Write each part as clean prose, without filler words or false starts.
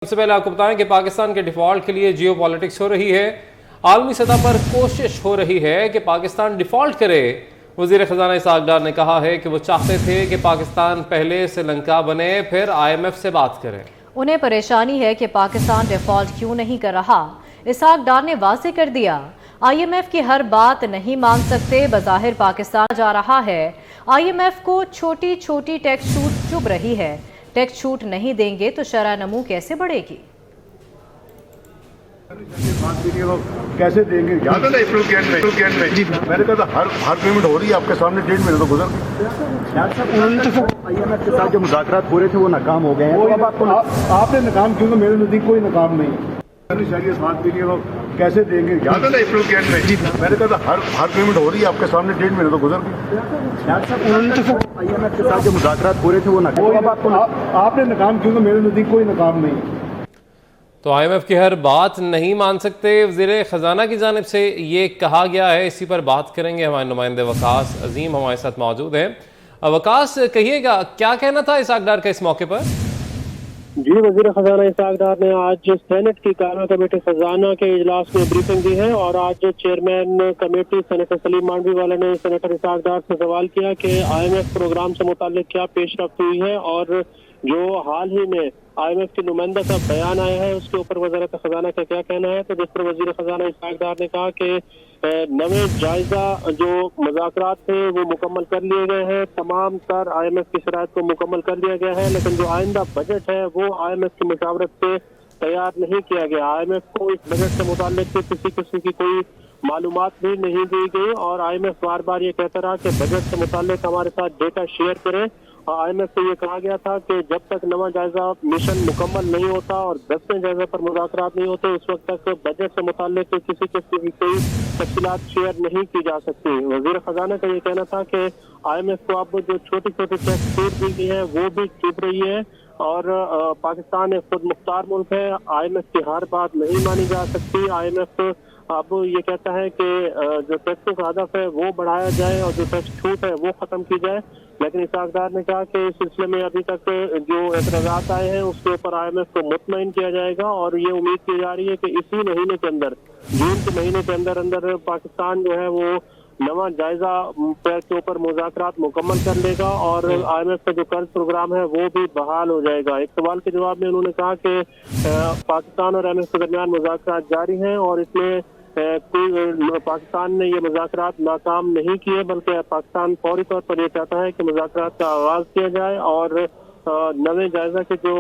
सबसे पहले आपको बताएं कि पाकिस्तान के डिफॉल्ट के लिए जियो पॉलिटिक्स हो रही है। आलमी सतह पर कोशिश हो रही है कि पाकिस्तान डिफॉल्ट करे। वजीर खजाना इसहाक डार ने कहा है कि वो चाहते थे कि पाकिस्तान पहले श्रीलंका बने, फिर IMF से बात करें। उन्हें परेशानी है कि पाकिस्तान डिफॉल्ट क्यों नहीं कर रहा। इसहाक डार ने वाज़ेह कर दिया, IMF की हर बात नहीं मान सकते। बज़ाहिर पाकिस्तान जा रहा है, IMF को छोटी छोटी टैक्स छूट चुभ रही है। टैक्स छूट नहीं देंगे तो शरह नमू कैसे बढ़ेगी। कैसे देंगे याद है ना जी मैंने कहा था हर पेमेंट हो रही है आपके सामने, 1.5 महीने तो गुजर गए। IMF के साथ जो मुज़ाकरात हो रहे थे वो नाकाम हो गए हैं। तो अब आपने नाकाम क्यों? मेरे नजदीक कोई नाकाम नहीं। कैसे देंगे याद है ना जी मैंने कहा था हर पेमेंट हो रही है आपके सामने, 1.5 महीने तो गुजर गए। IMF के साथ जो मुज़ाकरात हो रहे थे वो नाकाम। अब आपने नाकाम क्यों? मेरे नजदीक कोई नाकाम नहीं। तो IMF की हर बात नहीं मान सकते, वज़ीर ख़जाना की जानिब से ये कहा गया है। इसी पर बात करेंगे, हमारे नुमाइंदे वकास अजीम हमारे साथ मौजूद हैं। वकास, कहिएगा क्या कहना था इसहाक डार का इस मौके पर? जी, वज़ीर ख़जाना इसहाक डार ने आज सेनेट की क़ायमा कमेटी ख़जाना के इजलास में ब्रीफिंग दी है और आज chairman committee senator Saleem Mandviwala ने सेनेटर इसहाक डार से सवाल किया कि IMF प्रोग्राम से मुताल्लिक क्या पेशरफ्त हुई है और जो हाल ही में IMF के नुमाइंदा का बयान आया है उसके ऊपर वज़ारत ख़जाना का क्या कहना है। तो जिस पर वज़ीर ख़जाना इसहाक डार ने कहा कि नवे जायजा जो मुज़ाकरात थे वो मुकम्मल कर लिए गए हैं, तमाम तर IMF की शराइत को मुकम्मल कर लिया गया है, लेकिन जो आइंदा बजट है वो IMF की मुशावरत से तैयार नहीं किया गया। IMF को इस बजट से मुताल्लिक किसी किस्म की कोई मालूमात भी नहीं दी गई और IMF बार बार ये कहता रहा कि बजट से मुताल्लिक हमारे साथ डेटा शेयर करें। IMF से ये कहा गया था कि जब तक नवा जायजा मिशन मुकम्मल नहीं होता और 10वें जायजे पर मुज़ाकरात नहीं होते उस वक्त तक बजट से मुताल्लिक किसी किस्म की कोई तफसीलात शेयर नहीं की जा सकती। वज़ीर ख़जाना का ये कहना था कि IMF को अब जो छोटी छोटी टैक्स छूट दी गई है वो भी चुभ रही है और पाकिस्तान एक खुद मुख्तार मुल्क है। IMF की हर बात नहीं मानी जा सकती। IMF अब ये कहता है कि जो टैक्सों का हदफ है वो बढ़ाया जाए और जो टैक्स छूट है वो खत्म की जाए, लेकिन इसहाक डार ने कहा कि इस सिलसिले में अभी तक जो एतराज़ात आए हैं उसके ऊपर IMF को मुतमईन किया जाएगा और ये उम्मीद की जा रही है कि इसी महीने के अंदर, जून के महीने के अंदर अंदर पाकिस्तान जो है वो नवा जायजा के ऊपर मुज़ाकरात मुकम्मल कर लेगा और IMF का जो कर्ज प्रोग्राम है वो भी बहाल हो जाएगा। एक सवाल के जवाब में उन्होंने कहा कि पाकिस्तान और IMF के दरमियान मुज़ाकरात जारी हैं और इसमें कोई पाकिस्तान ने ये मुज़ाकरात नाकाम नहीं किए, बल्कि पाकिस्तान फौरी तौर पर यह चाहता है कि मुज़ाकरात का आगाज किया जाए और नवे जायजा के जो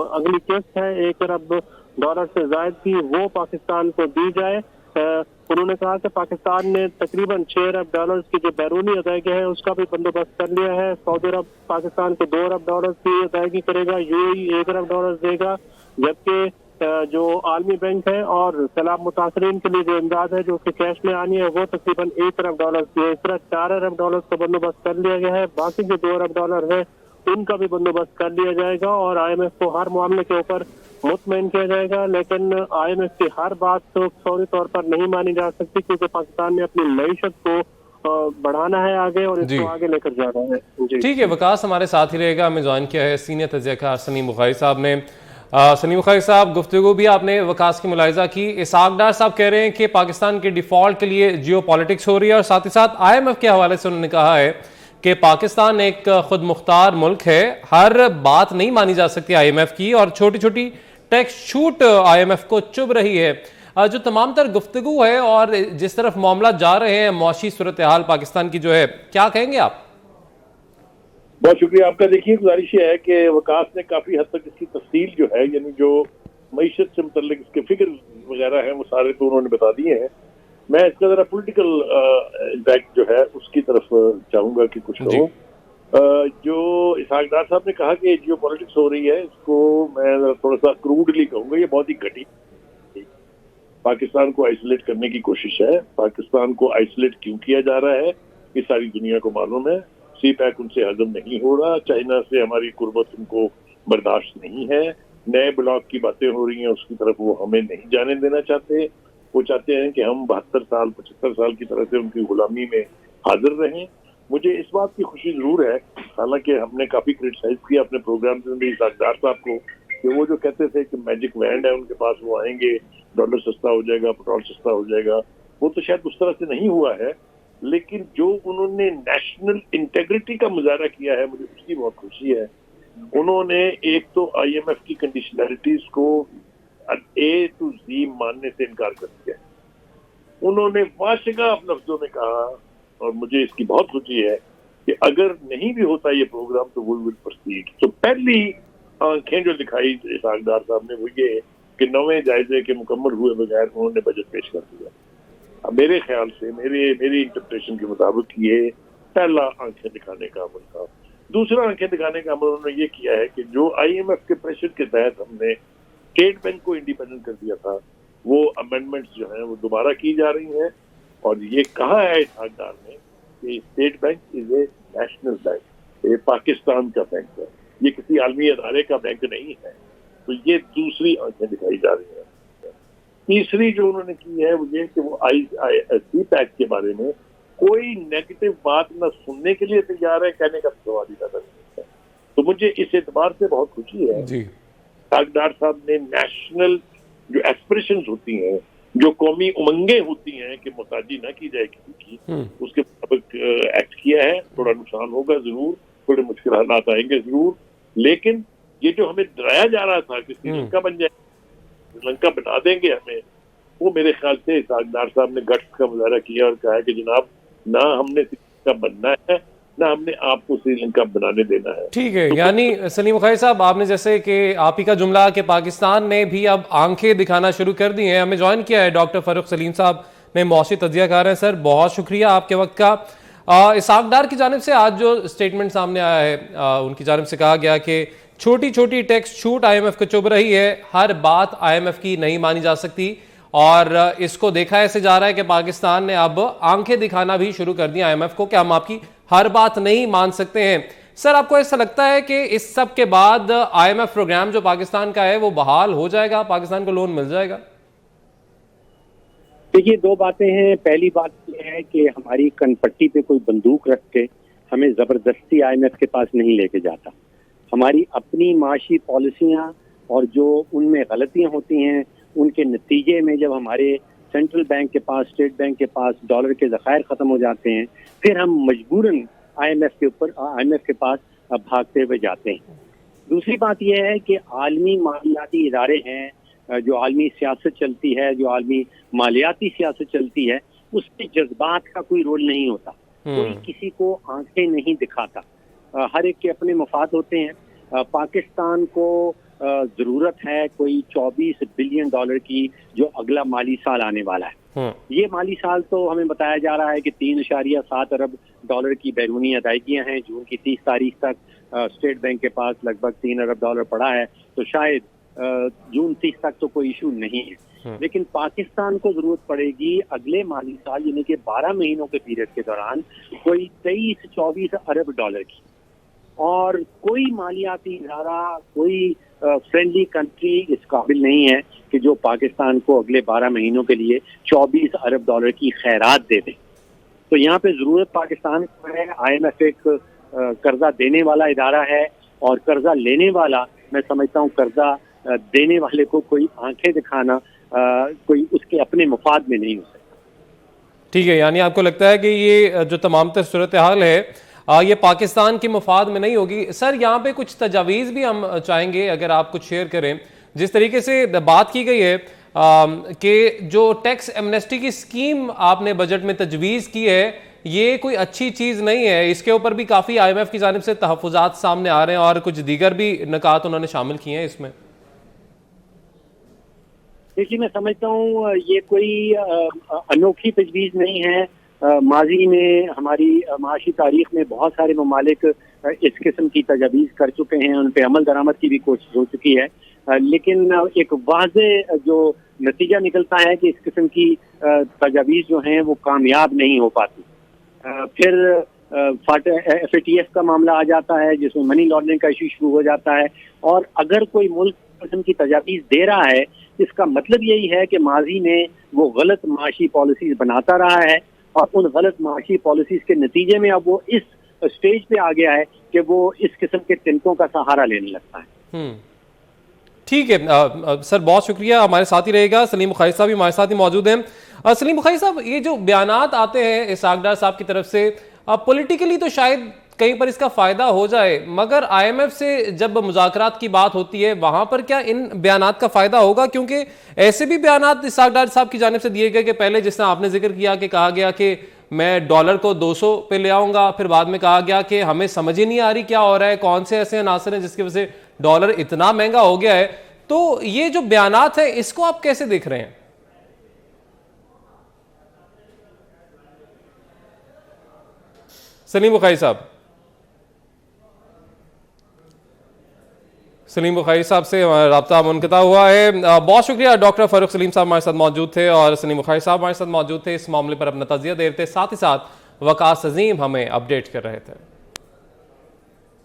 अगली किस्त है $1 अरब से जायद की वो पाकिस्तान को दी जाए। उन्होंने कहा कि पाकिस्तान ने तकरीबन $6 अरब की जो बैरूनी अदायगी है उसका भी बंदोबस्त कर लिया है। सऊदी अरब पाकिस्तान को $2 अरब की अदायगी करेगा, UAE $1 अरब देगा, जबकि जो आलमी बैंक है और सैलाब मुतासरीन के लिए जो इमदाद है जो कि कैश में आनी है वो तकरीबन $1 अरब की है। इस तरह $4 अरब का बंदोबस्त कर लिया गया है। बाकी जो $2 अरब है उनका भी बंदोबस्त कर लिया जाएगा और IMF को हर मामले के ऊपर मुतमईन किया जाएगा, लेकिन IMF की हर बात तो फौरी तौर पर नहीं मानी जा सकती क्योंकि पाकिस्तान ने अपनी मईशत को बढ़ाना है आगे और इसको आगे लेकर जाना है। ठीक है, वकास हमारे साथ ही रहेगा। हमें ज्वाइन किया है सीनियर तजज़ियाकार सलीम बुखारी साहब ने। सलीम बुखारी साहब, गुफ्तगू भी आपने वकास की मुलाहिजा की। इसहाक डार साहब कह रहे हैं कि पाकिस्तान के डिफॉल्ट के लिए जियो पॉलिटिक्स हो रही है और साथ ही साथ IMF के हवाले से उन्होंने कहा है कि पाकिस्तान एक खुद मुख्तार मुल्क है, हर बात नहीं मानी जा सकती IMF की और छोटी छोटी टैक्स छूट IMF को चुभ रही है। जो तमाम तर गुफ्तगू है और जिस तरफ मामला जा रहे हैं, मौशी सूरत हाल पाकिस्तान की जो है, क्या कहेंगे आप? बहुत शुक्रिया आपका। देखिए, गुजारिश है कि वकास ने काफी हद तक इसकी तफसील जो है, यानी जो मईशत से मुतल्लिक इसके फिक्र वगैरह हैं वो सारे तो उन्होंने बता दिए हैं। मैं इसका जरा पॉलिटिकल इम्पैक्ट जो है उसकी तरफ चाहूंगा कि कुछ कहूँ। जो इसहाक डार साहब ने कहा कि जियो पॉलिटिक्स हो रही है, इसको मैं थोड़ा सा क्रूडली कहूंगा, ये बहुत ही घटी पाकिस्तान को आइसोलेट करने की कोशिश है। पाकिस्तान को आइसोलेट क्यों किया जा रहा है ये सारी दुनिया को मालूम है। CPEC उनसे हजम नहीं हो रहा, चाइना से हमारी कुर्बत उनको बर्दाश्त नहीं है, नए ब्लॉक की बातें हो रही हैं उसकी तरफ वो हमें नहीं जाने देना चाहते। वो चाहते हैं कि हम 72 साल 75 साल की तरह से उनकी गुलामी में हाजिर रहें। मुझे इस बात की खुशी जरूर है, हालांकि हमने काफी क्रिटिसाइज किया अपने प्रोग्राम में भी इसहाक डार साहब को कि वो जो कहते थे कि मैजिक वैंड है उनके पास, वो आएंगे, डॉलर सस्ता हो जाएगा, पेट्रोल सस्ता हो जाएगा, वो तो शायद उस तरह से नहीं हुआ है। लेकिन जो उन्होंने नेशनल इंटेग्रिटी का मुजाहरा किया है, मुझे उसकी बहुत खुशी है। उन्होंने एक तो IMF की कंडीशनैलिटीज को A to Z मानने से इनकार कर दिया। उन्होंने वाशिगाफ लफ्जों में कहा, और मुझे इसकी बहुत खुशी है, कि अगर नहीं भी होता ये प्रोग्राम तो वी विल प्रोसीड। तो पहली आंखें जो दिखाई इसहाक डार साहब ने वो ये कि 9वें जायजे के मुकम्मल हुए बगैर उन्होंने बजट पेश कर दिया। अब मेरे ख्याल से, मेरी इंटरप्रिटेशन के मुताबिक ये पहला आंखें दिखाने का अमल था। दूसरा आंखें दिखाने का अमल उन्होंने ये किया है कि जो IMF के प्रेशर के तहत हमने स्टेट बैंक को इंडिपेंडेंट कर दिया था, वो अमेंडमेंट्स जो हैं वो दोबारा की जा रही हैं। और ये कहा है इसहाक डार ने कि state bank is a national bank, ये पाकिस्तान का बैंक है, ये किसी आलमी अदारे का बैंक नहीं है। तो ये दूसरी आंखें दिखाई जा रही हैं। तीसरी जो उन्होंने की है वो ये कि वो CPEC के बारे में कोई नेगेटिव बात न सुनने के लिए तैयार है, कहने का सवाल ही पैदा नहीं है। तो मुझे इस एतबार से बहुत खुशी है जी। इसहाक डार साहब ने नेशनल जो एस्पिरेशंस होती हैं, जो कौमी उमंगे होती हैं कि मुताजी ना की जाए किसी की, उसके मुताबिक एक्ट किया है। थोड़ा नुकसान होगा जरूर, थोड़े मुश्किल हालात आएंगे जरूर, लेकिन ये जो हमें डराया जा रहा था कि श्रीलंका बन जाए, श्रीलंका बना देंगे हमें, वो मेरे ख्याल से इसहाक डार साहब ने गट्स का मुजाहरा किया और कहा कि जनाब, ना हमने श्रीलंका बनना है, ना हमने आपको श्रीलंका बनाने देना है। ठीक है, यानी सलीम बुखारी साहब, आपने जैसे कि आप ही का जुमला कि पाकिस्तान ने भी अब आंखें दिखाना शुरू कर दी हैं। हमें ज्वाइन किया है डॉक्टर फारूक सलीम साहब, में मौसी तज्जियाकार हैं। सर, बहुत शुक्रिया आपके वक्त का। इसहाक डार की जानिब से आज जो स्टेटमेंट सामने आया है, उनकी जानिब से कहा गया कि छोटी छोटी टैक्स छूट IMF को चुभ रही है, हर बात IMF की नहीं मानी जा सकती, और इसको देखा ऐसे जा रहा है कि पाकिस्तान ने अब आंखें दिखाना भी शुरू कर दी IMF को कि हम आपकी हर बात नहीं मान सकते हैं। सर, आपको ऐसा लगता है कि इस सब के बाद IMF प्रोग्राम जो पाकिस्तान का है वो बहाल हो जाएगा, पाकिस्तान को लोन मिल जाएगा? देखिए, दो बातें हैं। पहली बात यह है कि हमारी कनपट्टी पे कोई बंदूक रख के हमें जबरदस्ती IMF के पास नहीं लेके जाता। हमारी अपनी माशी पॉलिसियां और जो उनमें गलतियां होती हैं, उनके नतीजे में जब हमारे सेंट्रल बैंक के पास, स्टेट बैंक के पास डॉलर के ज़खायर ख़त्म हो जाते हैं, फिर हम मजबूरन IMF के पास भागते हुए जाते हैं। दूसरी बात यह है कि आलमी मालियाती इदारे हैं, जो आलमी सियासत चलती है, जो आलमी मालियाती सियासत चलती है, उसमें जज्बात का कोई रोल नहीं होता। कोई किसी को आंखें नहीं दिखाता, हर एक के अपने मफाद होते हैं। पाकिस्तान को जरूरत है कोई 24 बिलियन डॉलर की जो अगला माली साल आने वाला है। ये माली साल तो हमें बताया जा रहा है कि 3.7 अरब डॉलर की बैरूनी अदायगियां हैं। जून की 30 तारीख तक स्टेट बैंक के पास लगभग 3 अरब डॉलर पड़ा है, तो शायद जून 30 तक तो कोई इशू नहीं है। लेकिन पाकिस्तान को जरूरत पड़ेगी अगले माली साल, यानी कि 12 महीनों के पीरियड के दौरान कोई 23-24 अरब डॉलर की। और कोई मालियाती इदारा, कोई फ्रेंडली कंट्री इस काबिल नहीं है कि जो पाकिस्तान को अगले 12 महीनों के लिए 24 अरब डॉलर की खैरात दे दे। तो यहाँ पे जरूरत पाकिस्तान को है। IMF एक कर्जा देने वाला इदारा है, और कर्जा लेने वाला, मैं समझता हूँ कर्जा देने वाले को कोई आंखें दिखाना कोई उसके अपने मफाद में नहीं हो सकता। ठीक है, यानी आपको लगता है कि ये जो तमाम तर सूरत हाल है ये पाकिस्तान के मफाद में नहीं होगी। सर, यहाँ पे कुछ तजावीज़ भी हम चाहेंगे अगर आप कुछ शेयर करें। जिस तरीके से बात की गई है कि जो टैक्स एमनेस्टी की स्कीम आपने बजट में तजवीज़ की है, ये कोई अच्छी चीज़ नहीं है। इसके ऊपर भी काफ़ी IMF की जानिब से तहफ़्फ़ुज़ात सामने आ रहे हैं, और कुछ दीगर भी निकात उन्होंने शामिल किए हैं इसमें। देखिए, मैं समझता हूँ ये कोई अनोखी तजवीज़ नहीं है। माजी में हमारी माशी तारीख में बहुत सारे ममालिक इस किस्म की तजावीज़ कर चुके हैं, उन पर अमल दरामद की भी कोशिश हो चुकी है। लेकिन एक वाज़े जो नतीजा निकलता है कि इस किस्म की तजावीज़ जो हैं वो कामयाब नहीं हो पाती। फिर FATF का मामला आ जाता है, जिसमें मनी लॉन्ड्रिंग का इशू शुरू हो जाता है। और अगर कोई मुल्क किस्म की तजावीज़ दे रहा है, इसका मतलब यही है कि माजी में वो गलत माशी पॉलिसीज बनाता रहा है, और उन गलत माशी पॉलिसीज के नतीजे में अब वो इस स्टेज पे आ गया है कि वो इस किस्म के तिनकों का सहारा लेने लगता है। ठीक है सर, बहुत शुक्रिया, हमारे साथ ही रहेगा। सलीम बुखारी साहब भी हमारे साथ ही मौजूद हैं। सलीम बुखारी साहब, ये जो बयानात आते हैं इसहाक डार साहब की तरफ से, पॉलिटिकली तो शायद कहीं पर इसका फायदा हो जाए, मगर आईएमएफ से जब मुज़ाकरात की बात होती है वहां पर क्या इन बयानात का फायदा होगा? क्योंकि ऐसे भी बयानात इसहाक डार साहब की जानिब से दिए गए कि पहले जिस तरह आपने जिक्र किया कि कहा गया कि मैं डॉलर को 200 पे ले आऊंगा, फिर बाद में कहा गया कि हमें समझ ही नहीं आ रही क्या हो रहा है, कौन से ऐसे अनासर हैं जिसकी वजह से डॉलर इतना महंगा हो गया है। तो ये जो बयानात है इसको आप कैसे देख रहे हैं? सलीम बुखारी साहब, सलीम बुखारी साहब से राब्ता मुनक़ता हुआ है। बहुत शुक्रिया, डॉक्टर फ़ारूक सलीम साहब हमारे साथ मौजूद थे और सलीम बुखारी साहब हमारे साथ मौजूद थे, इस मामले पर अपना तज़िया दे रहे थे, साथ ही साथ वकास अजीम हमें अपडेट कर रहे थे।